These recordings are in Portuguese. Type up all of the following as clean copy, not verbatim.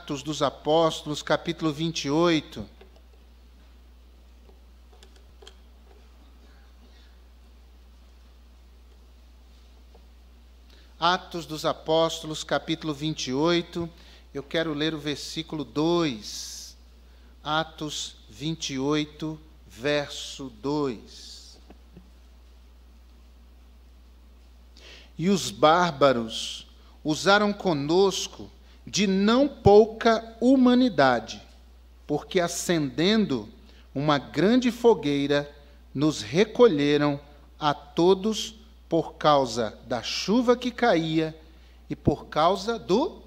Atos dos Apóstolos, capítulo 28. Atos dos Apóstolos, capítulo 28, eu quero ler o versículo 2. Atos 28, verso 2. E os bárbaros usaram conosco de não pouca humanidade, porque acendendo uma grande fogueira, nos recolheram a todos por causa da chuva que caía e por causa do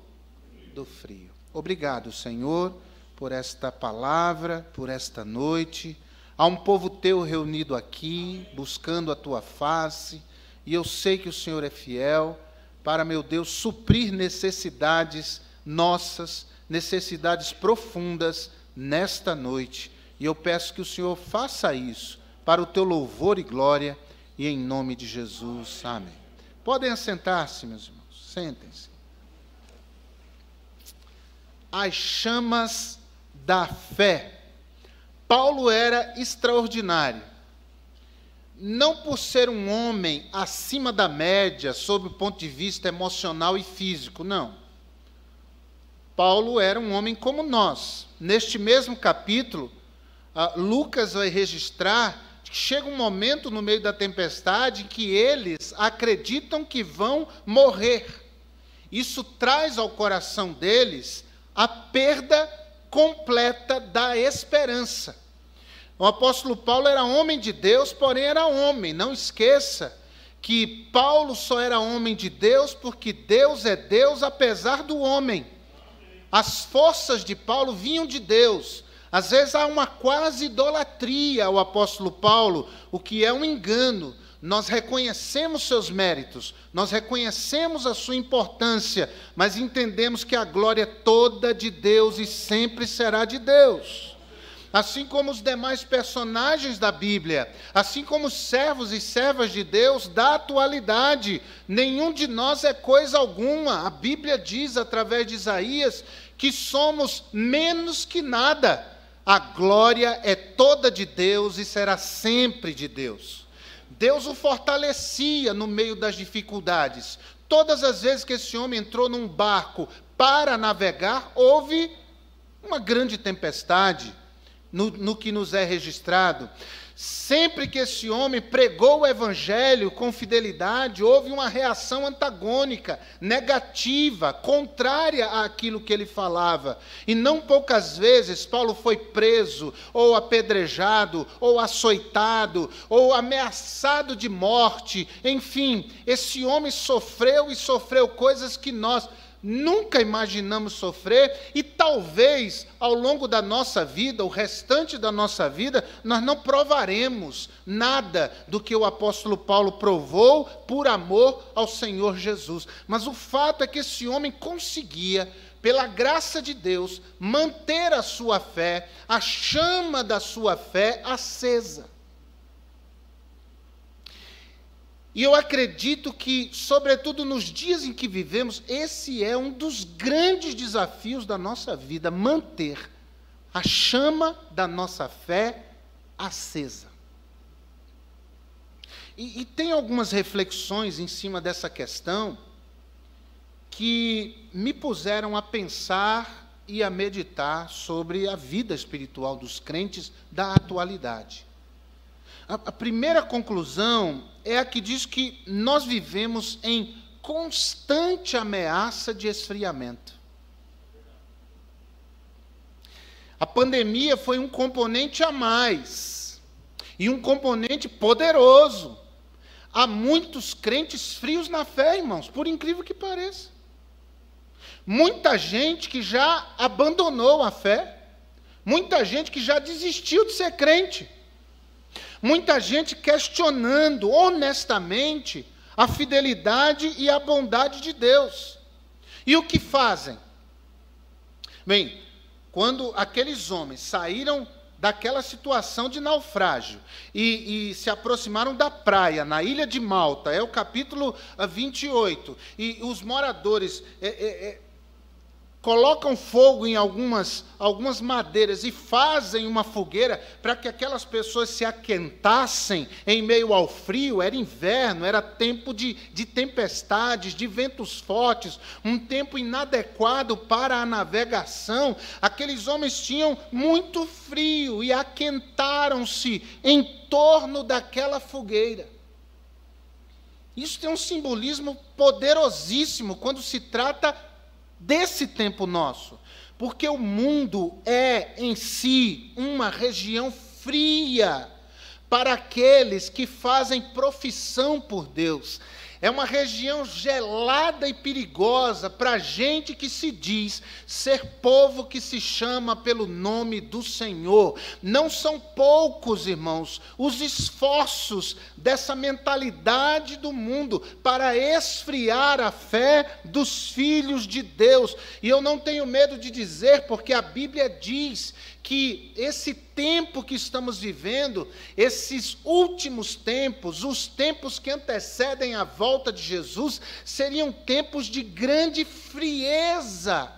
frio. Obrigado, Senhor, por esta palavra, por esta noite. Há um povo teu reunido aqui, buscando a tua face, e eu sei que o Senhor é fiel para, meu Deus, suprir necessidades nossas, necessidades profundas nesta noite. E eu peço que o Senhor faça isso para o teu louvor e glória, e em nome de Jesus, amém. Podem assentar-se, meus irmãos, sentem-se. As chamas da fé. Paulo era extraordinário. Não por ser um homem acima da média, sob o ponto de vista emocional e físico, não. Paulo era um homem como nós. Neste mesmo capítulo, Lucas vai registrar que chega um momento no meio da tempestade que eles acreditam que vão morrer. Isso traz ao coração deles a perda completa da esperança. O apóstolo Paulo era homem de Deus, porém era homem. Não esqueça que Paulo só era homem de Deus porque Deus é Deus apesar do homem. As forças de Paulo vinham de Deus. Às vezes há uma quase idolatria ao apóstolo Paulo, o que é um engano. Nós reconhecemos seus méritos, nós reconhecemos a sua importância, mas entendemos que a glória é toda de Deus e sempre será de Deus. Assim como os demais personagens da Bíblia, assim como os servos e servas de Deus da atualidade, nenhum de nós é coisa alguma. A Bíblia diz, através de Isaías, que somos menos que nada. A glória é toda de Deus e será sempre de Deus. Deus o fortalecia no meio das dificuldades. Todas as vezes que esse homem entrou num barco para navegar, houve uma grande tempestade, no que nos é registrado. Sempre que esse homem pregou o evangelho com fidelidade, houve uma reação antagônica, negativa, contrária àquilo que ele falava. E não poucas vezes Paulo foi preso, ou apedrejado, ou açoitado, ou ameaçado de morte. Enfim, esse homem sofreu e sofreu coisas que nós nunca imaginamos sofrer, e talvez ao longo da nossa vida, o restante da nossa vida, nós não provaremos nada do que o apóstolo Paulo provou por amor ao Senhor Jesus. Mas o fato é que esse homem conseguia, pela graça de Deus, manter a sua fé, a chama da sua fé acesa. E eu acredito que, sobretudo nos dias em que vivemos, esse é um dos grandes desafios da nossa vida, manter a chama da nossa fé acesa. E tem algumas reflexões em cima dessa questão que me puseram a pensar e a meditar sobre a vida espiritual dos crentes da atualidade. A primeira conclusão é a que diz que nós vivemos em constante ameaça de esfriamento. A pandemia foi um componente a mais, e um componente poderoso. Há muitos crentes frios na fé, irmãos, por incrível que pareça. Muita gente que já abandonou a fé, muita gente que já desistiu de ser crente. Muita gente questionando honestamente a fidelidade e a bondade de Deus. E o que fazem? Bem, quando aqueles homens saíram daquela situação de naufrágio e se aproximaram da praia, na ilha de Malta, é o capítulo 28, e os moradores colocam fogo em algumas madeiras e fazem uma fogueira para que aquelas pessoas se aquentassem em meio ao frio. Era inverno, era tempo de tempestades, de ventos fortes, um tempo inadequado para a navegação. Aqueles homens tinham muito frio e aquentaram-se em torno daquela fogueira. Isso tem um simbolismo poderosíssimo quando se trata desse tempo nosso, porque o mundo é em si uma região fria para aqueles que fazem profissão por Deus. É uma região gelada e perigosa para a gente que se diz ser povo que se chama pelo nome do Senhor. Não são poucos, irmãos, os esforços dessa mentalidade do mundo para esfriar a fé dos filhos de Deus. E eu não tenho medo de dizer, porque a Bíblia diz que esse tempo que estamos vivendo, esses últimos tempos, os tempos que antecedem a volta de Jesus, seriam tempos de grande frieza.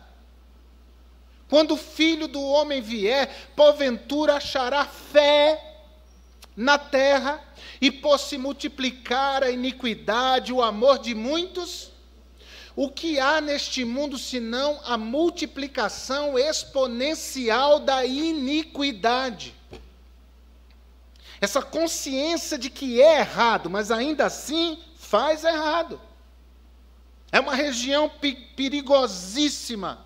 Quando o Filho do Homem vier, porventura achará fé na terra, e por se multiplicar a iniquidade, o amor de muitos. O que há neste mundo senão a multiplicação exponencial da iniquidade? Essa consciência de que é errado, mas ainda assim faz errado. É uma região perigosíssima.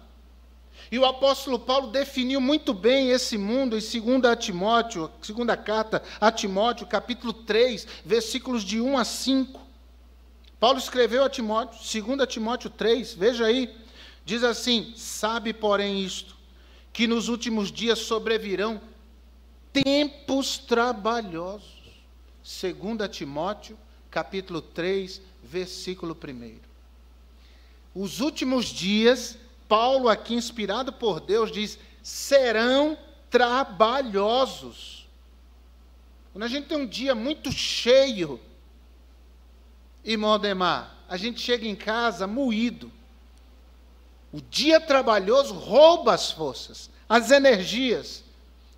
E o apóstolo Paulo definiu muito bem esse mundo em 2 Timóteo, segunda carta a Timóteo, capítulo 3, versículos de 1 a 5. Paulo escreveu a Timóteo, 2 Timóteo 3, veja aí, diz assim: sabe, porém, isto, que nos últimos dias sobrevirão tempos trabalhosos. 2 Timóteo, capítulo 3, versículo 1. Os últimos dias, Paulo aqui, inspirado por Deus, diz, serão trabalhosos. Quando a gente tem um dia muito cheio, irmão Ademar, a gente chega em casa moído. O dia trabalhoso rouba as forças, as energias.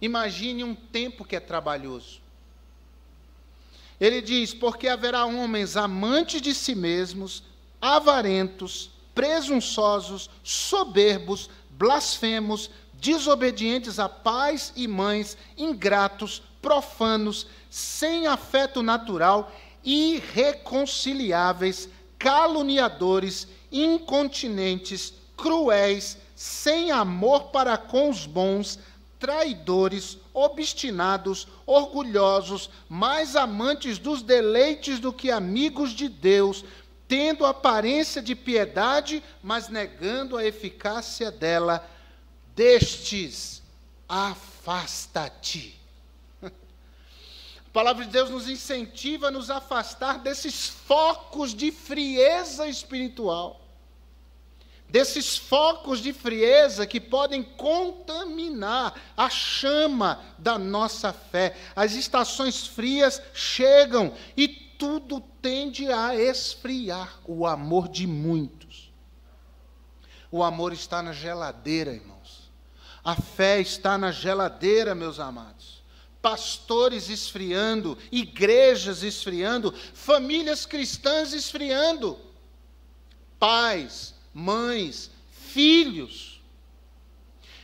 Imagine um tempo que é trabalhoso. Ele diz, porque haverá homens amantes de si mesmos, avarentos, presunçosos, soberbos, blasfemos, desobedientes a pais e mães, ingratos, profanos, sem afeto natural, irreconciliáveis, caluniadores, incontinentes, cruéis, sem amor para com os bons, traidores, obstinados, orgulhosos, mais amantes dos deleites do que amigos de Deus, tendo aparência de piedade, mas negando a eficácia dela. Destes, afasta-te. A palavra de Deus nos incentiva a nos afastar desses focos de frieza espiritual, desses focos de frieza que podem contaminar a chama da nossa fé. As estações frias chegam e tudo tende a esfriar. O amor de muitos. O amor está na geladeira, irmãos. A fé está na geladeira, meus amados. Pastores esfriando, igrejas esfriando, famílias cristãs esfriando, pais, mães, filhos,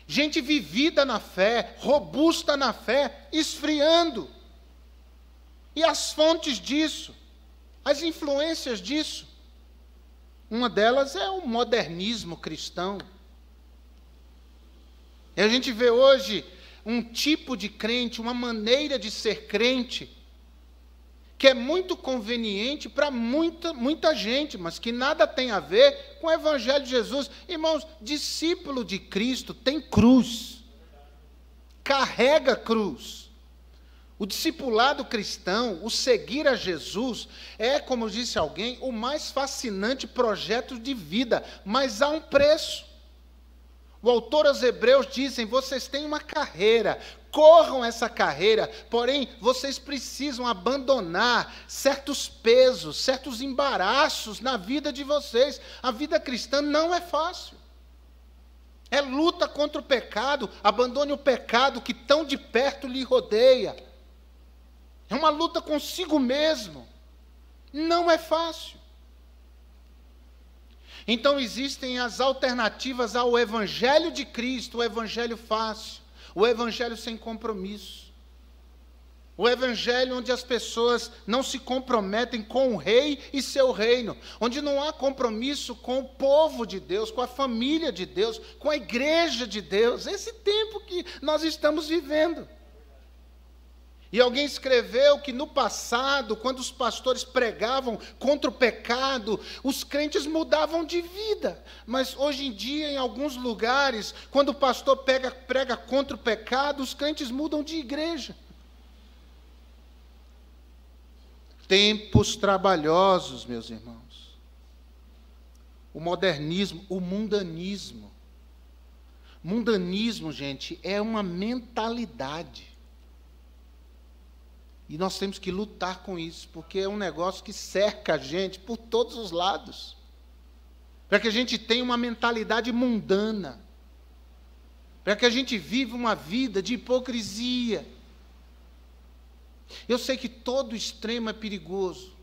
gente vivida na fé, robusta na fé, esfriando. E as fontes disso, as influências disso, uma delas é o modernismo cristão. E a gente vê hoje um tipo de crente, uma maneira de ser crente, que é muito conveniente para muita gente, mas que nada tem a ver com o Evangelho de Jesus. Irmãos, discípulo de Cristo tem cruz, carrega cruz. O discipulado cristão, o seguir a Jesus, é, como disse alguém, o mais fascinante projeto de vida, mas há um preço. O autor aos Hebreus dizem, vocês têm uma carreira, corram essa carreira, porém, vocês precisam abandonar certos pesos, certos embaraços na vida de vocês. A vida cristã não é fácil. É luta contra o pecado. Abandone o pecado que tão de perto lhe rodeia. É uma luta consigo mesmo. Não é fácil. Então existem as alternativas ao Evangelho de Cristo, o Evangelho fácil, o Evangelho sem compromisso. O Evangelho onde as pessoas não se comprometem com o rei e seu reino, onde não há compromisso com o povo de Deus, com a família de Deus, com a igreja de Deus, esse tempo que nós estamos vivendo. E alguém escreveu que no passado, quando os pastores pregavam contra o pecado, os crentes mudavam de vida. Mas hoje em dia, em alguns lugares, quando o pastor prega contra o pecado, os crentes mudam de igreja. Tempos trabalhosos, meus irmãos. O modernismo, o mundanismo. Mundanismo, gente, é uma mentalidade. E nós temos que lutar com isso, porque é um negócio que cerca a gente por todos os lados. Para que a gente tenha uma mentalidade mundana. Para que a gente viva uma vida de hipocrisia. Eu sei que todo extremo é perigoso.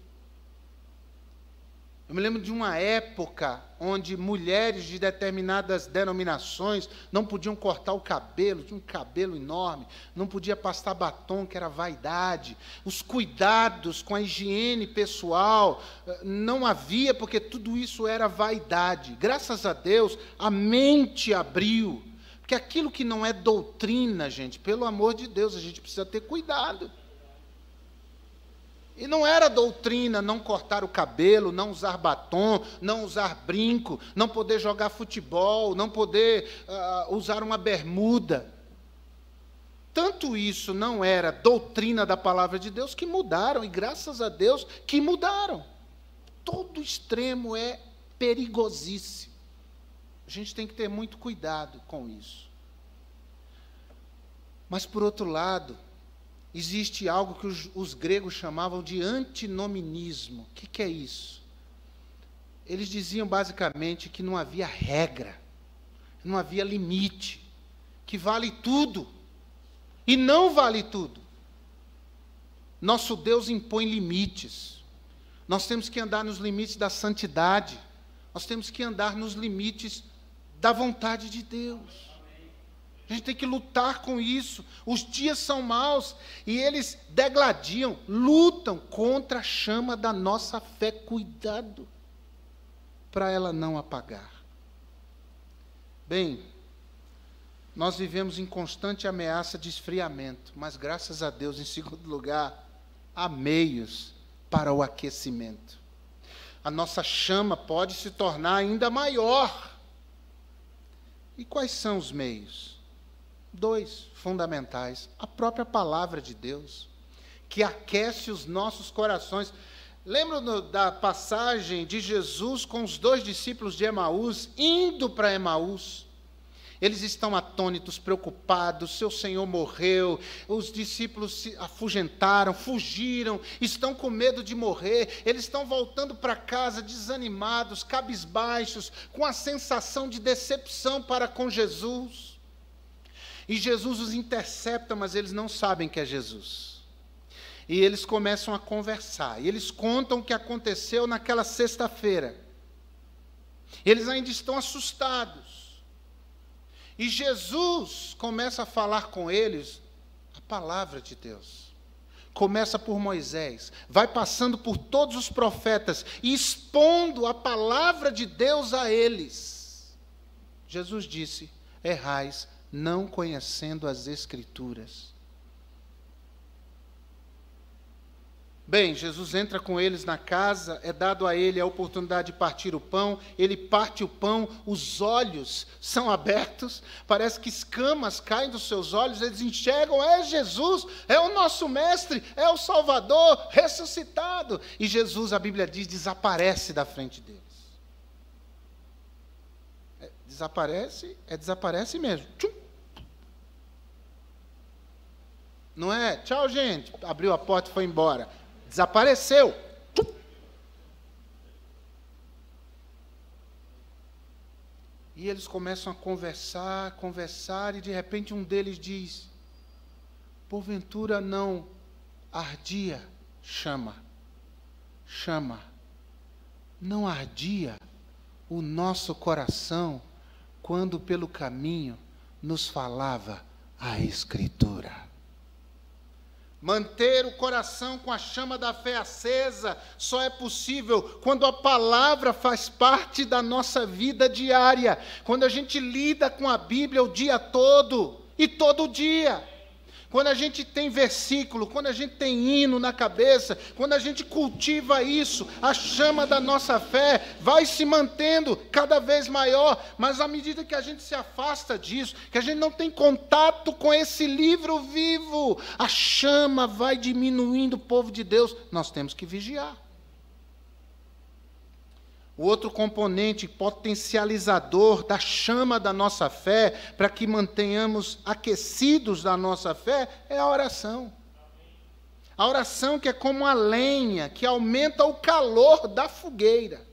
Eu me lembro de uma época onde mulheres de determinadas denominações não podiam cortar o cabelo, tinha um cabelo enorme, não podia passar batom, que era vaidade. Os cuidados com a higiene pessoal não havia, porque tudo isso era vaidade. Graças a Deus, a mente abriu. Porque aquilo que não é doutrina, gente, pelo amor de Deus, a gente precisa ter cuidado. E não era doutrina não cortar o cabelo, não usar batom, não usar brinco, não poder jogar futebol, não poder usar uma bermuda. Tanto isso não era doutrina da palavra de Deus que mudaram, e graças a Deus que mudaram. Todo extremo é perigosíssimo. A gente tem que ter muito cuidado com isso. Mas, por outro lado, existe algo que os gregos chamavam de antinominismo. O que é isso? Eles diziam basicamente que não havia regra, não havia limite, que vale tudo, e não vale tudo. Nosso Deus impõe limites. Nós temos que andar nos limites da santidade, nós temos que andar nos limites da vontade de Deus. A gente tem que lutar com isso. Os dias são maus e eles degladiam, lutam contra a chama da nossa fé. Cuidado para ela não apagar. Bem, nós vivemos em constante ameaça de esfriamento, mas graças a Deus, em segundo lugar, há meios para o aquecimento. A nossa chama pode se tornar ainda maior. E quais são os meios? 2 fundamentais. A própria palavra de Deus, que aquece os nossos corações. Lembram da passagem de Jesus com os 2 discípulos de Emaús, indo para Emaús? Eles estão atônitos, preocupados, seu Senhor morreu, os discípulos se afugentaram, fugiram, estão com medo de morrer, eles estão voltando para casa desanimados, cabisbaixos, com a sensação de decepção para com Jesus. E Jesus os intercepta, mas eles não sabem que é Jesus. E eles começam a conversar. E eles contam o que aconteceu naquela sexta-feira. Eles ainda estão assustados. E Jesus começa a falar com eles a palavra de Deus. Começa por Moisés, vai passando por todos os profetas e expondo a palavra de Deus a eles. Jesus disse: errais, não conhecendo as Escrituras. Bem, Jesus entra com eles na casa, é dado a ele a oportunidade de partir o pão, ele parte o pão, os olhos são abertos, parece que escamas caem dos seus olhos, eles enxergam, é Jesus, é o nosso mestre, é o Salvador ressuscitado. E Jesus, a Bíblia diz, desaparece da frente deles. Desaparece mesmo. Tchum. Não é, tchau gente, abriu a porta e foi embora. Desapareceu. E eles começam a conversar, e de repente um deles diz: porventura não ardia chama, não ardia o nosso coração quando pelo caminho nos falava a Escritura. Manter o coração com a chama da fé acesa só é possível quando a palavra faz parte da nossa vida diária, quando a gente lida com a Bíblia o dia todo e todo dia. Quando a gente tem versículo, quando a gente tem hino na cabeça, quando a gente cultiva isso, a chama da nossa fé vai se mantendo cada vez maior, mas à medida que a gente se afasta disso, que a gente não tem contato com esse livro vivo, a chama vai diminuindo. O povo de Deus, nós temos que vigiar. O outro componente potencializador da chama da nossa fé, para que mantenhamos aquecidos da nossa fé, é a oração. A oração que é como a lenha, que aumenta o calor da fogueira.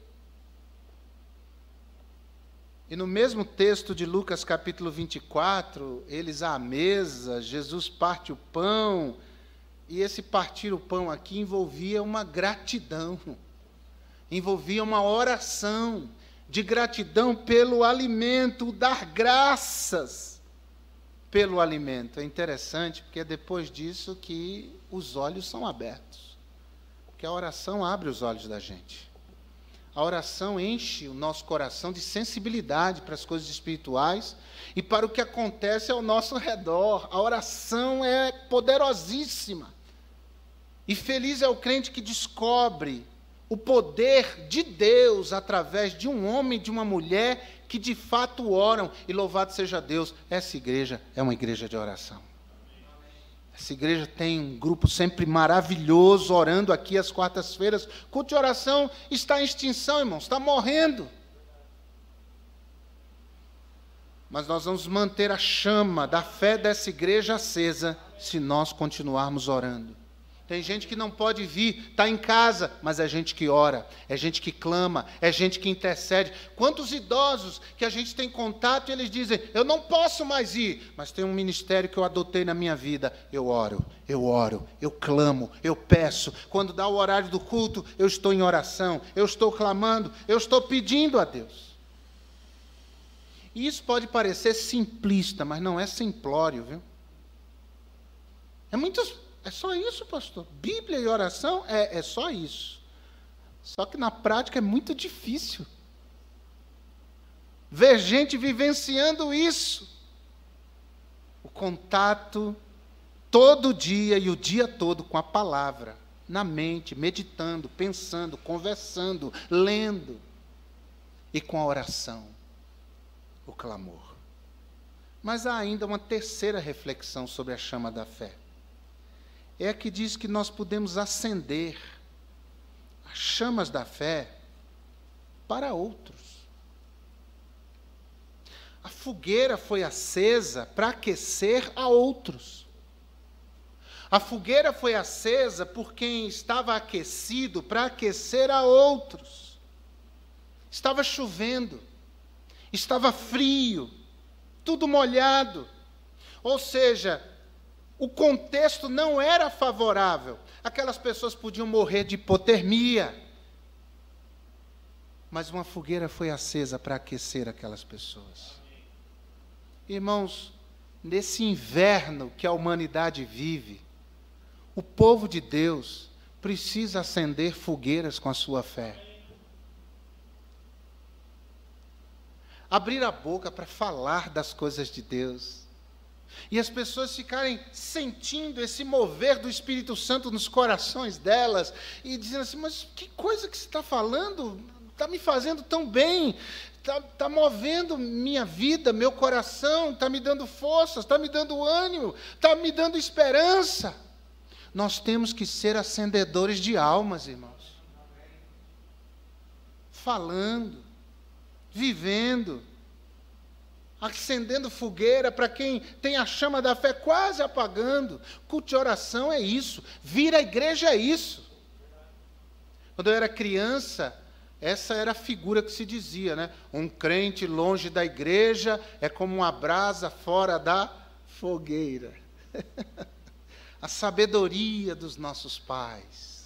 E no mesmo texto de Lucas capítulo 24, eles à mesa, Jesus parte o pão, e esse partir o pão aqui envolvia uma gratidão. Envolvia uma oração de gratidão pelo alimento, dar graças pelo alimento. É interessante, porque é depois disso que os olhos são abertos. Porque a oração abre os olhos da gente. A oração enche o nosso coração de sensibilidade para as coisas espirituais e para o que acontece ao nosso redor. A oração é poderosíssima. E feliz é o crente que descobre o poder de Deus através de um homem e de uma mulher que de fato oram. E louvado seja Deus, essa igreja é uma igreja de oração. Essa igreja tem um grupo sempre maravilhoso, orando aqui às quartas-feiras. O culto de oração está em extinção, irmãos, está morrendo. Mas nós vamos manter a chama da fé dessa igreja acesa, se nós continuarmos orando. Tem gente que não pode vir, está em casa, mas é gente que ora, é gente que clama, é gente que intercede. Quantos idosos que a gente tem contato e eles dizem: eu não posso mais ir, mas tem um ministério que eu adotei na minha vida. Eu oro, eu clamo, eu peço. Quando dá o horário do culto, eu estou em oração, eu estou clamando, eu estou pedindo a Deus. E isso pode parecer simplista, mas não é simplório, viu? É só isso, pastor. Bíblia e oração é só isso. Só que na prática é muito difícil ver gente vivenciando isso. O contato todo dia e o dia todo com a palavra, na mente, meditando, pensando, conversando, lendo. E com a oração, o clamor. Mas há ainda uma terceira reflexão sobre a chama da fé. É a que diz que nós podemos acender as chamas da fé para outros. A fogueira foi acesa para aquecer a outros. A fogueira foi acesa por quem estava aquecido para aquecer a outros. Estava chovendo, estava frio, tudo molhado. Ou seja, o contexto não era favorável. Aquelas pessoas podiam morrer de hipotermia. Mas uma fogueira foi acesa para aquecer aquelas pessoas. Irmãos, nesse inverno que a humanidade vive, o povo de Deus precisa acender fogueiras com a sua fé. Abrir a boca para falar das coisas de Deus. E as pessoas ficarem sentindo esse mover do Espírito Santo nos corações delas, e dizendo assim: mas que coisa que você está falando, está me fazendo tão bem, está movendo minha vida, meu coração, está me dando forças, está me dando ânimo, está me dando esperança. Nós temos que ser acendedores de almas, irmãos. Falando, vivendo, acendendo fogueira para quem tem a chama da fé quase apagando. Culto de oração é isso. Vir à igreja é isso. Quando eu era criança, Essa era a figura que se dizia, né? Um crente longe da igreja é como uma brasa fora da fogueira. A sabedoria dos nossos pais.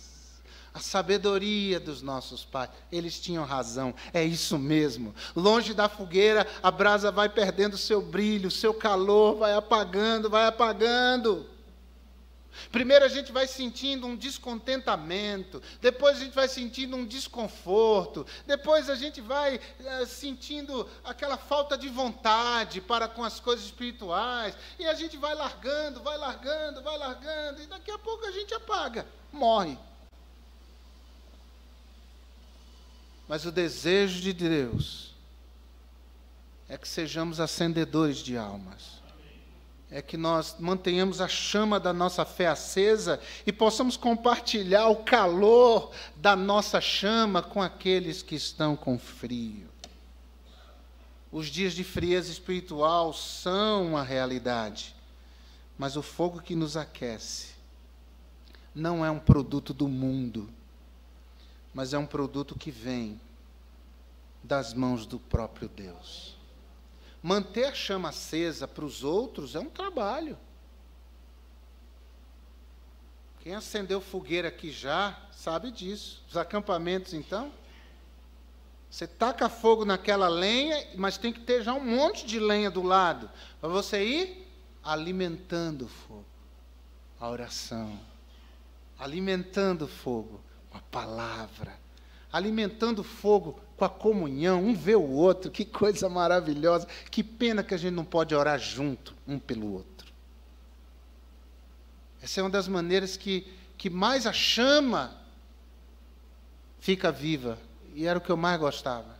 A sabedoria dos nossos pais. Eles tinham razão, é isso mesmo. Longe da fogueira, a brasa vai perdendo seu brilho, seu calor, vai apagando, vai apagando. Primeiro a gente vai sentindo um descontentamento, depois a gente vai sentindo um desconforto, depois a gente vai sentindo aquela falta de vontade para com as coisas espirituais, e a gente vai largando, vai largando, vai largando, e daqui a pouco a gente apaga, morre. Mas o desejo de Deus é que sejamos acendedores de almas. É que nós mantenhamos a chama da nossa fé acesa e possamos compartilhar o calor da nossa chama com aqueles que estão com frio. Os dias de frieza espiritual são uma realidade, mas o fogo que nos aquece não é um produto do mundo, mas é um produto que vem das mãos do próprio Deus. Manter a chama acesa para os outros é um trabalho. Quem acendeu fogueira aqui já sabe disso. Os acampamentos, então, você taca fogo naquela lenha, mas tem que ter já um monte de lenha do lado, para você ir alimentando o fogo. A oração. Alimentando o fogo com a palavra. Alimentando o fogo com a comunhão, um vê o outro, que coisa maravilhosa. Que pena que a gente não pode orar junto, um pelo outro. Essa é uma das maneiras que mais a chama fica viva. E era o que eu mais gostava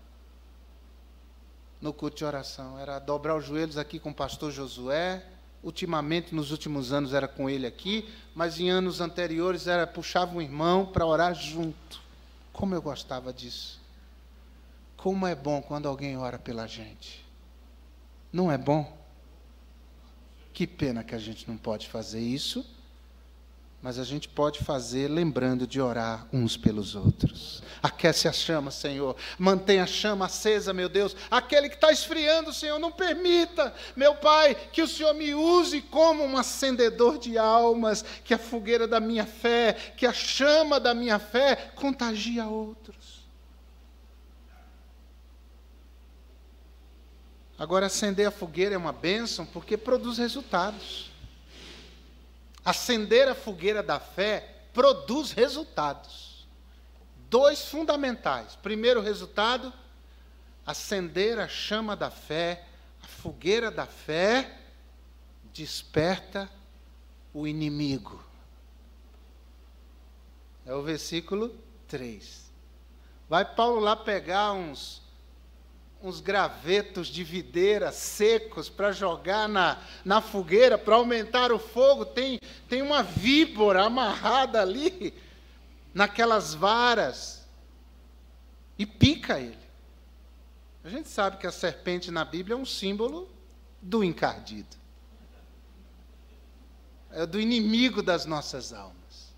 no culto de oração. Era dobrar os joelhos aqui com o pastor Josué. Ultimamente, nos últimos anos, era com ele aqui. Mas em anos anteriores, puxava um irmão para orar junto. Como eu gostava disso. Como é bom quando alguém ora pela gente. Não é bom? Que pena que a gente não pode fazer isso, mas a gente pode fazer lembrando de orar uns pelos outros. Aquece a chama, Senhor. Mantenha a chama acesa, meu Deus. Aquele que está esfriando, Senhor, não permita, meu Pai, que o Senhor me use como um acendedor de almas, que a fogueira da minha fé, que a chama da minha fé contagie a outros. Agora, acender a fogueira é uma bênção porque produz resultados. Acender a fogueira da fé produz resultados. 2 fundamentais. Primeiro resultado, acender a chama da fé, a fogueira da fé, desperta o inimigo. É o versículo 3. Vai Paulo lá pegar uns gravetos de videira secos para jogar na fogueira, para aumentar o fogo. Tem uma víbora amarrada ali, naquelas varas, e pica ele. A gente sabe que a serpente na Bíblia é um símbolo do encardido. É do inimigo das nossas almas.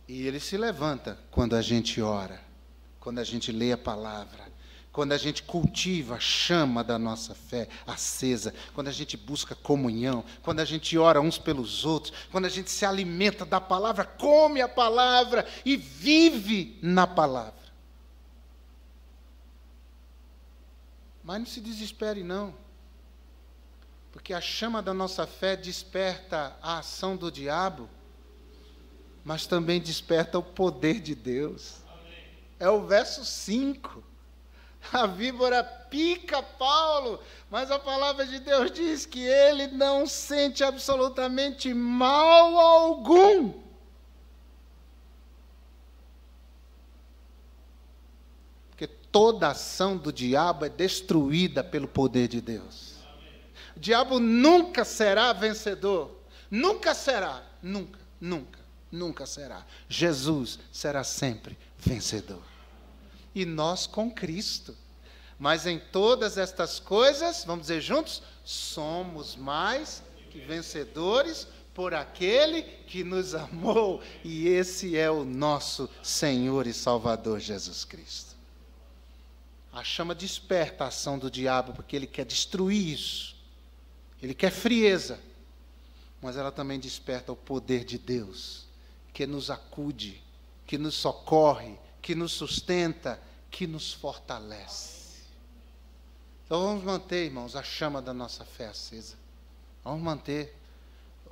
E ele se levanta quando a gente ora. Quando a gente lê a palavra, quando a gente cultiva a chama da nossa fé acesa, quando a gente busca comunhão, quando a gente ora uns pelos outros, quando a gente se alimenta da palavra, come a palavra e vive na palavra. Mas não se desespere, não, porque a chama da nossa fé desperta a ação do diabo, mas também desperta o poder de Deus. É o verso 5. A víbora pica Paulo, mas a palavra de Deus diz que ele não sente absolutamente mal algum. Porque toda ação do diabo é destruída pelo poder de Deus. O diabo nunca será vencedor. Nunca será. Nunca, nunca, nunca será. Jesus será sempre vencedor. E nós com Cristo. Mas em todas estas coisas, vamos dizer juntos, somos mais que vencedores por aquele que nos amou, e esse é o nosso Senhor e Salvador Jesus Cristo. A chama desperta a ação do diabo, porque ele quer destruir isso. Ele quer frieza. Mas ela também desperta o poder de Deus, que nos acude, que nos socorre, que nos sustenta, que nos fortalece. Então vamos manter, irmãos, a chama da nossa fé acesa. Vamos manter.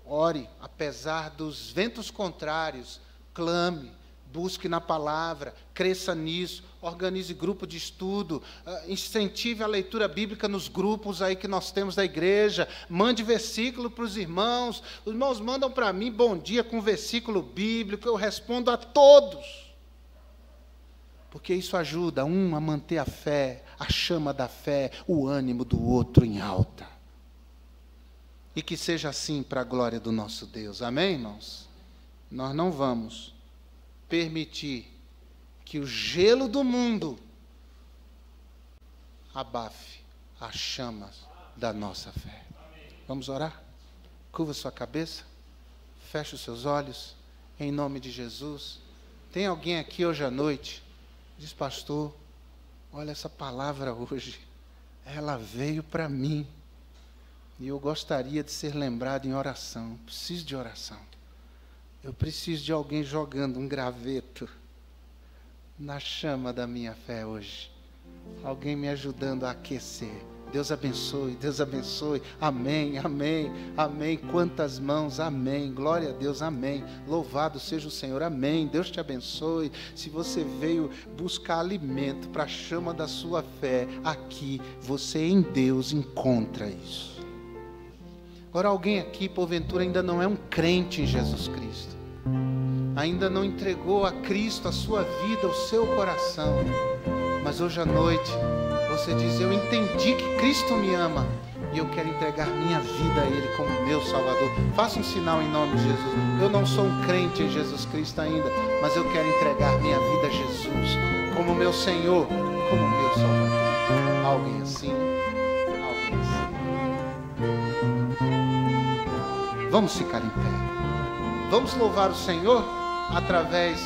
Ore, apesar dos ventos contrários, clame, busque na palavra, cresça nisso, organize grupo de estudo, incentive a leitura bíblica nos grupos aí que nós temos da igreja, mande versículo para os irmãos mandam para mim bom dia com versículo bíblico, eu respondo a todos, porque isso ajuda um a manter a fé, a chama da fé, o ânimo do outro em alta. E que seja assim para a glória do nosso Deus. Amém, irmãos? Nós não vamos permitir que o gelo do mundo abafe as chamas da nossa fé. Vamos orar? Curva sua cabeça, feche os seus olhos, em nome de Jesus. Tem alguém aqui hoje à noite, diz: pastor, olha essa palavra hoje, ela veio para mim. E eu gostaria de ser lembrado em oração. Preciso de oração. Eu preciso de alguém jogando um graveto na chama da minha fé hoje. Alguém me ajudando a aquecer. Deus abençoe, Deus abençoe. Amém, amém, amém. Quantas mãos, amém. Glória a Deus, amém. Louvado seja o Senhor, amém. Deus te abençoe. Se você veio buscar alimento para a chama da sua fé, aqui você em Deus encontra isso. Agora, alguém aqui, porventura, ainda não é um crente em Jesus Cristo. Ainda não entregou a Cristo a sua vida, o seu coração. Mas hoje à noite, você diz: eu entendi que Cristo me ama e eu quero entregar minha vida a Ele como meu Salvador. Faça um sinal em nome de Jesus. Eu não sou um crente em Jesus Cristo ainda, mas eu quero entregar minha vida a Jesus como meu Senhor, como meu Salvador. Alguém assim? Alguém assim? Vamos ficar em pé. Vamos louvar o Senhor através